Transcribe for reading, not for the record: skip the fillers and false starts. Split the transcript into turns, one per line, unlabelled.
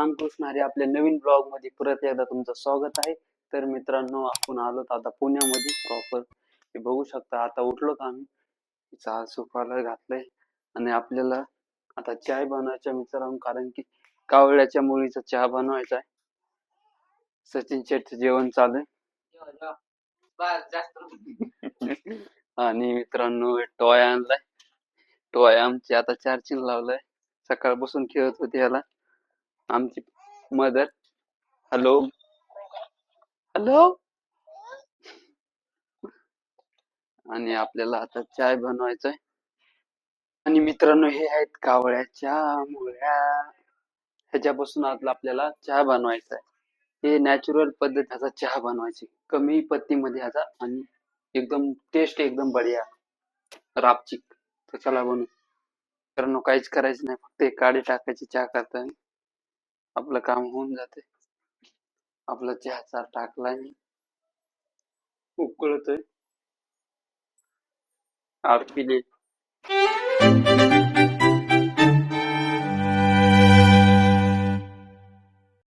रामकृष्ण हरी आपल्या नवीन ब्लॉग मध्ये परत एकदा तुमचं स्वागत आहे. तर मित्रांनो, आपण आलोत आता पुण्यामध्ये प्रॉपर. हे बघू शकता, आता उठलोत आम्ही. चहा सुपाला घातलंय आणि आपल्याला आता चाय बनवायचा मित्रांनो, कारण की कावळ्याच्या मुलीचा चहा बनवायचा आहे. सचिन शेठचं जेवण चालू आहे. आणि मित्रांनो, टॉय आणलाय. टॉय आमची आता चार्जिंग लावलाय. सकाळपासून खेळत होते याला आमची मदर. Hello hello. आणि आपल्याला आता चाय बनवायचा आहे. आणि मित्रांनो, हे आहेत कावळ्याच्या मुळ्या. ह्याच्यापासून आपल्याला चहा बनवायचा आहे. हे नॅचरल पद्धत ह्याचा चहा बनवायची, कमी पत्तीमध्ये ह्याचा, आणि एकदम टेस्ट एकदम बढिया रापचिक. तर चला बनवू. मित्रांनो, काहीच करायचं नाही, फक्त एक काडी टाकायची चहा करताना, आपलं काम होऊन जाते. आपला चहा टाकलाय, उकळतोय. आरपीले